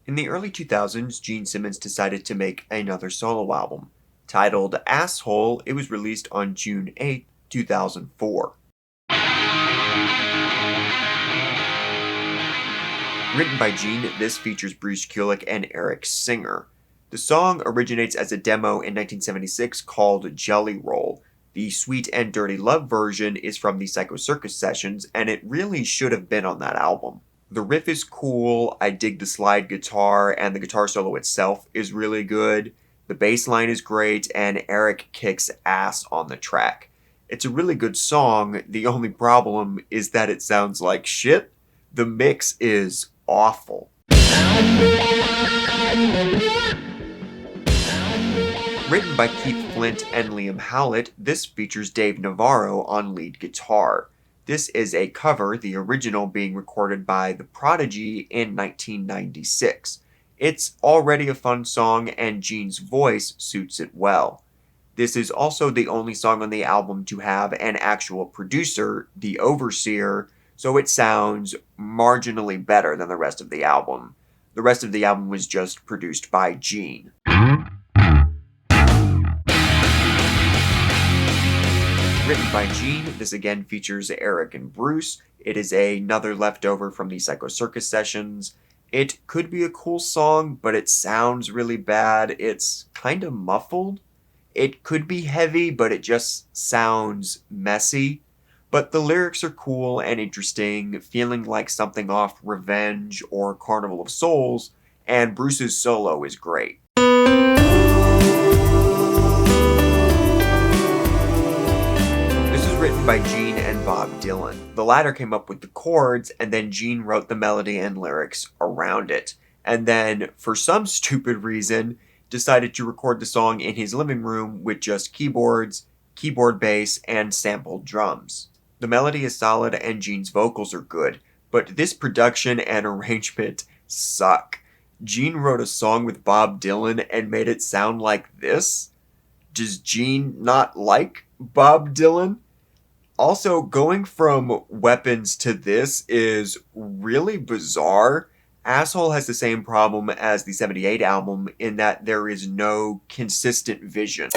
In the early 2000s, Gene Simmons decided to make another solo album. Titled Asshole, it was released on June 8, 2004. Written by Gene, this features Bruce Kulick and Eric Singer. The song originates as a demo in 1976 called Jelly Roll. The Sweet and Dirty Love version is from the Psycho Circus sessions, and it really should have been on that album. The riff is cool, I dig the slide guitar, and the guitar solo itself is really good. The bass line is great, and Eric kicks ass on the track. It's a really good song, the only problem is that it sounds like shit. The mix is awful. Written by Keith Flint and Liam Howlett, this features Dave Navarro on lead guitar. This is a cover, the original being recorded by The Prodigy in 1996. It's already a fun song, and Gene's voice suits it well. This is also the only song on the album to have an actual producer, the Overseer, so it sounds marginally better than the rest of the album. The rest of the album was just produced by Gene. Written by Gene, this again features Eric and Bruce. It is another leftover from the Psycho Circus sessions. It could be a cool song, but it sounds really bad. It's kind of muffled. It could be heavy, but it just sounds messy. But the lyrics are cool and interesting, feeling like something off Revenge or Carnival of Souls, and Bruce's solo is great. This was written by Gene and Bob Dylan. The latter came up with the chords, and then Gene wrote the melody and lyrics around it. And then, for some stupid reason, decided to record the song in his living room with just keyboards, keyboard bass, and sampled drums. The melody is solid and Gene's vocals are good, but this production and arrangement suck. Gene wrote a song with Bob Dylan and made it sound like this? Does Gene not like Bob Dylan? Also, going from Weapons to this is really bizarre. Asshole has the same problem as the 78 album in that there is no consistent vision.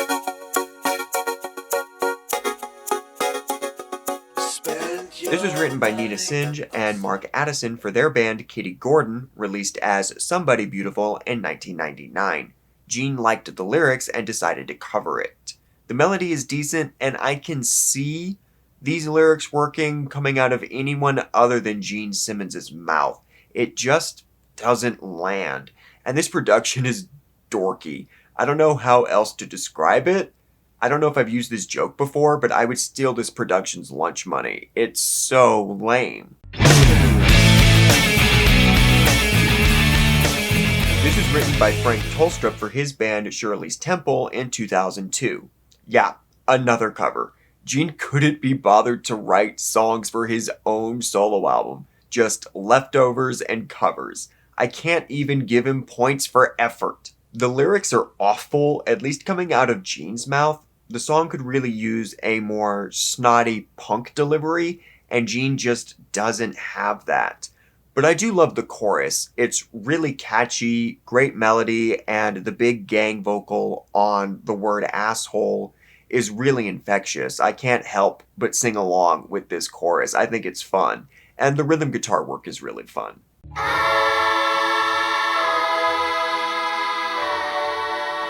This was written by Nina Singe and Mark Addison for their band Kitty Gordon, released as Somebody Beautiful in 1999. Gene liked the lyrics and decided to cover it. The melody is decent, and I can see these lyrics working coming out of anyone other than Gene Simmons' mouth. It just doesn't land. And this production is dorky. I don't know how else to describe it. I don't know if I've used this joke before, but I would steal this production's lunch money. It's so lame. This was written by Frank Tolstrup for his band Shirley's Temple in 2002. Yeah, another cover. Gene couldn't be bothered to write songs for his own solo album. Just leftovers and covers. I can't even give him points for effort. The lyrics are awful, at least coming out of Gene's mouth. The song could really use a more snotty punk delivery, and Gene just doesn't have that. But I do love the chorus. It's really catchy, great melody, and the big gang vocal on the word asshole is really infectious. I can't help but sing along with this chorus. I think it's fun. And the rhythm guitar work is really fun.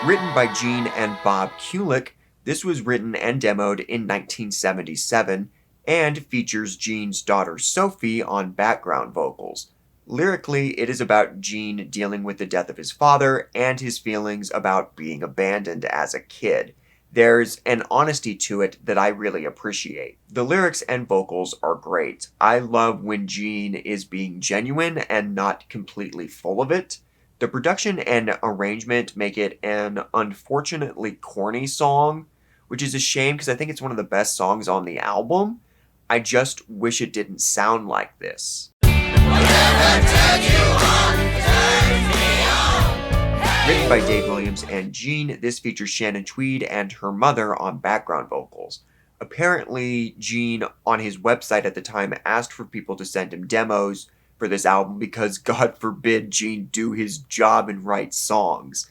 Written by Gene and Bob Kulick, this was written and demoed in 1977 and features Gene's daughter Sophie on background vocals. Lyrically, it is about Gene dealing with the death of his father and his feelings about being abandoned as a kid. There's an honesty to it that I really appreciate. The lyrics and vocals are great. I love when Gene is being genuine and not completely full of it. The production and arrangement make it an unfortunately corny song, which is a shame because I think it's one of the best songs on the album. I just wish it didn't sound like this. Written by Dave Williams and Gene, this features Shannon Tweed and her mother on background vocals. Apparently, Gene, on his website at the time, asked for people to send him demos, for this album because God forbid Gene do his job and write songs.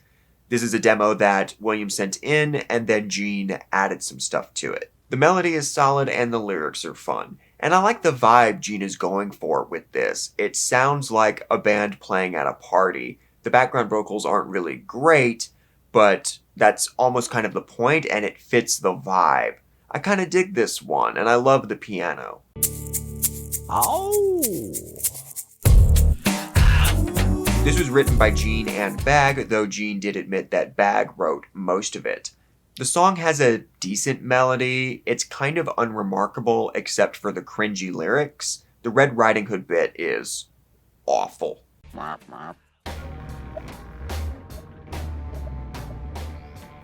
This is a demo that William sent in, and then Gene added some stuff to it. The melody is solid and the lyrics are fun. And I like the vibe Gene is going for with this. It sounds like a band playing at a party. The background vocals aren't really great, but that's almost kind of the point, and it fits the vibe. I kind of dig this one, and I love the piano. Oh! This was written by Gene and Bag, though Gene did admit that Bag wrote most of it. The song has a decent melody. It's kind of unremarkable except for the cringy lyrics. The Red Riding Hood bit is awful.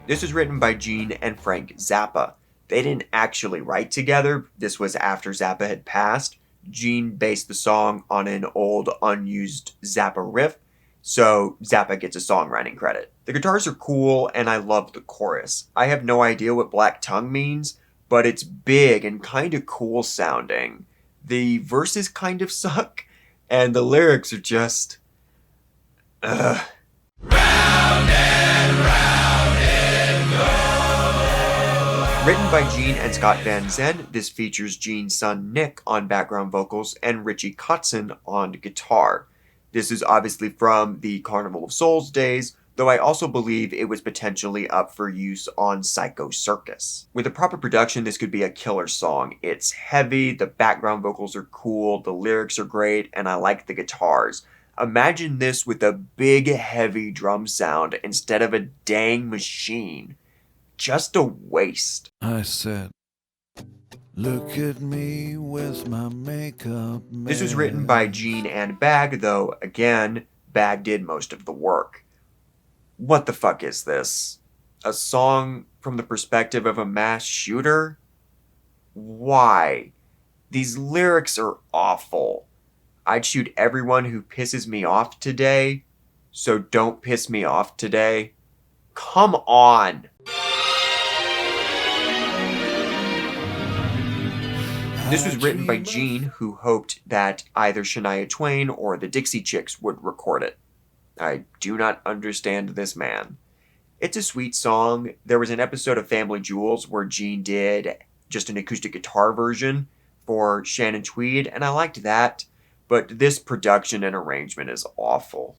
This was written by Gene and Frank Zappa. They didn't actually write together. This was after Zappa had passed. Gene based the song on an old unused Zappa riff, so Zappa gets a songwriting credit. The guitars are cool, and I love the chorus. I have no idea what Black Tongue means, but it's big and kind of cool sounding. The verses kind of suck, and the lyrics are just... ugh. Round and round it goes. Written by Gene and Scott Van Zen, this features Gene's son Nick on background vocals and Richie Kotzen on guitar. This is obviously from the Carnival of Souls days, though I also believe it was potentially up for use on Psycho Circus. With a proper production, this could be a killer song. It's heavy, the background vocals are cool, the lyrics are great, and I like the guitars. Imagine this with a big, heavy drum sound instead of a dang machine. Just a waste. I said, look at me with my makeup man. This was written by Gene and Bag, though, again, Bag did most of the work. What the fuck is this? A song from the perspective of a mass shooter? Why? These lyrics are awful. I'd shoot everyone who pisses me off today, so don't piss me off today. Come on! This was written by Gene, who hoped that either Shania Twain or the Dixie Chicks would record it. I do not understand this man. It's a sweet song. There was an episode of Family Jewels where Gene did just an acoustic guitar version for Shannon Tweed, and I liked that, but this production and arrangement is awful.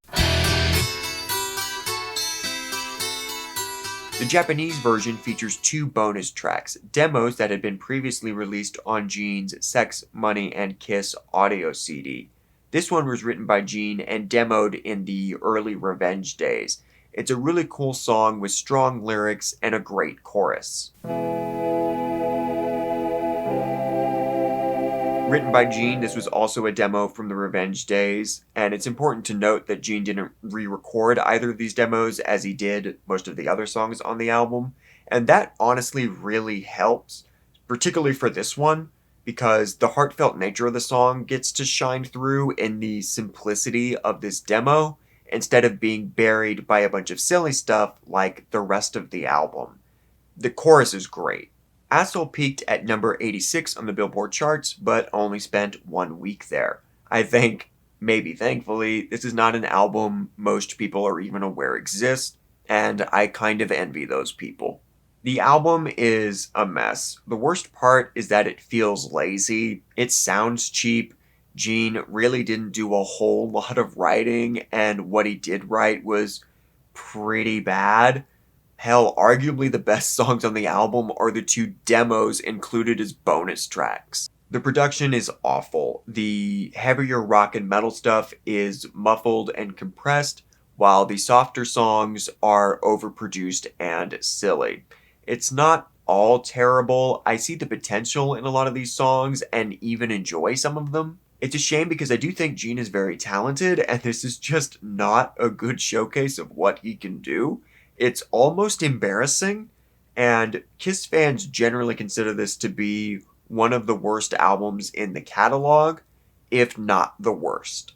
The Japanese version features 2 bonus tracks, demos that had been previously released on Gene's Sex, Money, and Kiss audio CD. This one was written by Gene and demoed in the early Revenge days. It's a really cool song with strong lyrics and a great chorus. Written by Gene, this was also a demo from the Revenge days, and it's important to note that Gene didn't re-record either of these demos as he did most of the other songs on the album, and that honestly really helps, particularly for this one, because the heartfelt nature of the song gets to shine through in the simplicity of this demo, instead of being buried by a bunch of silly stuff like the rest of the album. The chorus is great. Asshole peaked at number 86 on the Billboard charts, but only spent 1 week there. I think, maybe thankfully, this is not an album most people are even aware exists, and I kind of envy those people. The album is a mess. The worst part is that it feels lazy. It sounds cheap. Gene really didn't do a whole lot of writing, and what he did write was pretty bad. Hell, arguably the best songs on the album are the 2 demos included as bonus tracks. The production is awful. The heavier rock and metal stuff is muffled and compressed, while the softer songs are overproduced and silly. It's not all terrible. I see the potential in a lot of these songs and even enjoy some of them. It's a shame because I do think Gene is very talented, and this is just not a good showcase of what he can do. It's almost embarrassing, and Kiss fans generally consider this to be one of the worst albums in the catalog, if not the worst.